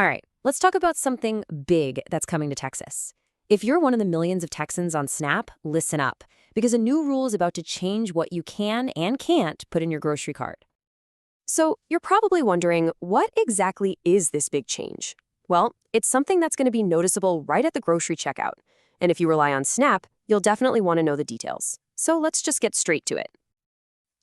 All right, let's talk about something big that's coming to Texas. If you're one of the millions of Texans on SNAP, listen up, because a new rule is about to change what you can and can't put in your grocery cart. So you're probably wondering, what exactly is this big change? Well, it's something that's going to be noticeable right at the grocery checkout. And if you rely on SNAP, you'll definitely want to know the details. So let's just get straight to it.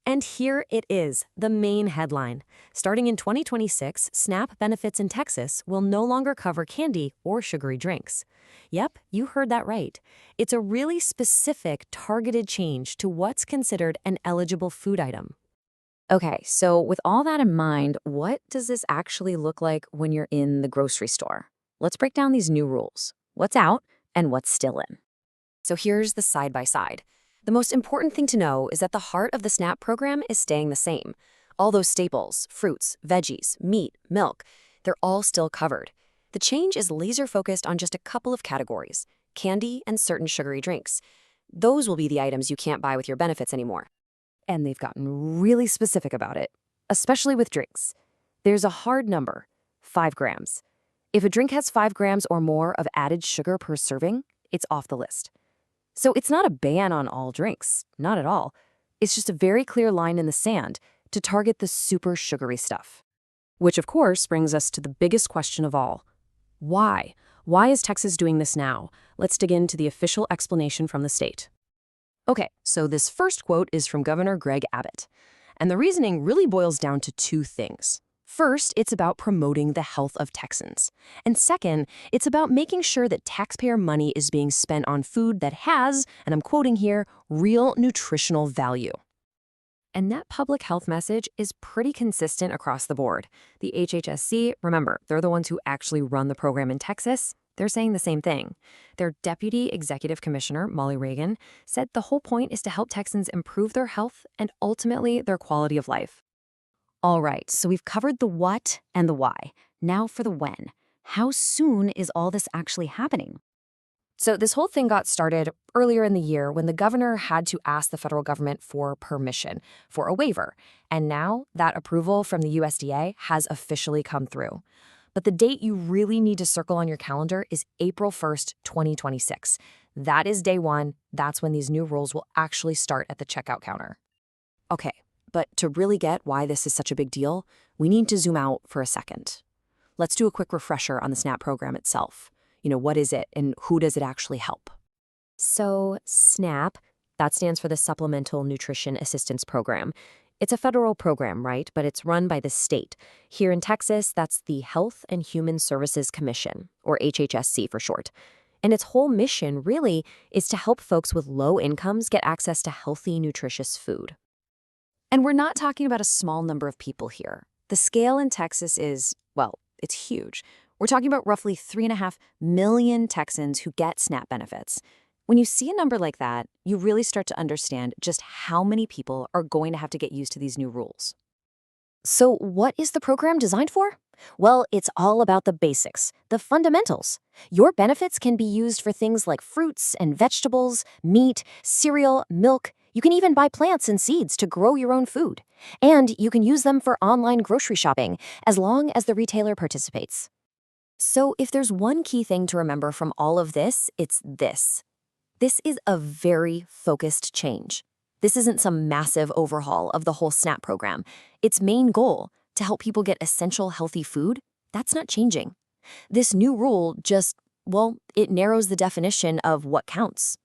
And here it is, the main headline. Starting in 2026, SNAP benefits in Texas will no longer cover candy or sugary drinks. Yep, you heard that right. It's a really specific, targeted change to what's considered an eligible food item. Okay, so with all that in mind, what does this actually look like when you're in the grocery store? Let's break down these new rules. What's out and what's still in. So here's the side-by-side. The most important thing to know is that the heart of the SNAP program is staying the same. All those staples, fruits, veggies, meat, milk, they're all still covered. The change is laser-focused on just a couple of categories: candy and certain sugary drinks. Those will be the items you can't buy with your benefits anymore. And they've gotten really specific about it, especially with drinks. There's a hard number, 5 grams. If a drink has 5 grams or more of added sugar per serving, it's off the list. So it's not a ban on all drinks, not at all. It's just a very clear line in the sand to target the super sugary stuff. Which, of course, brings us to the biggest question of all. Why? Why is Texas doing this now? Let's dig into the official explanation from the state. Okay, so this first quote is from Governor Greg Abbott. And the reasoning really boils down to 2 things. First, it's about promoting the health of Texans. And second, it's about making sure that taxpayer money is being spent on food that has, and I'm quoting here, real nutritional value. And that public health message is pretty consistent across the board. The HHSC, remember, they're the ones who actually run the program in Texas. They're saying the same thing. Their Deputy Executive Commissioner, Molly Reagan, said the whole point is to help Texans improve their health and ultimately their quality of life. All right, so we've covered the what and the why. Now for the when. How soon is all this actually happening? So this whole thing got started earlier in the year when the governor had to ask the federal government for permission, for a waiver. And now that approval from the USDA has officially come through. But the date you really need to circle on your calendar is April 1st, 2026. That is day 1. That's when these new rules will actually start at the checkout counter. Okay, but to really get why this is such a big deal, we need to zoom out for a second. Let's do a quick refresher on the SNAP program itself. What is it and who does it actually help? So SNAP, that stands for the Supplemental Nutrition Assistance Program. It's a federal program, right? But it's run by the state. Here in Texas, that's the Health and Human Services Commission, or HHSC for short. And its whole mission, really, is to help folks with low incomes get access to healthy, nutritious food. And we're not talking about a small number of people here. The scale in Texas is, well, it's huge. We're talking about roughly 3.5 million Texans who get SNAP benefits. When you see a number like that, you really start to understand just how many people are going to have to get used to these new rules. So what is the program designed for? Well, it's all about the basics, the fundamentals. Your benefits can be used for things like fruits and vegetables, meat, cereal, milk. You can even buy plants and seeds to grow your own food. And you can use them for online grocery shopping, as long as the retailer participates. So if there's one key thing to remember from all of this, it's this. This is a very focused change. This isn't some massive overhaul of the whole SNAP program. Its main goal, to help people get essential healthy food, that's not changing. This new rule just, well, it narrows the definition of what counts.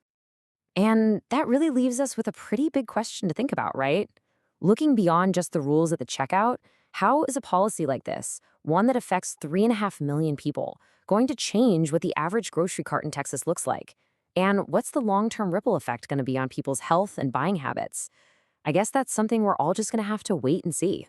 And that really leaves us with a pretty big question to think about, right? Looking beyond just the rules at the checkout, how is a policy like this, one that affects 3.5 million people, going to change what the average grocery cart in Texas looks like? And what's the long-term ripple effect going to be on people's health and buying habits? I guess that's something we're all just going to have to wait and see.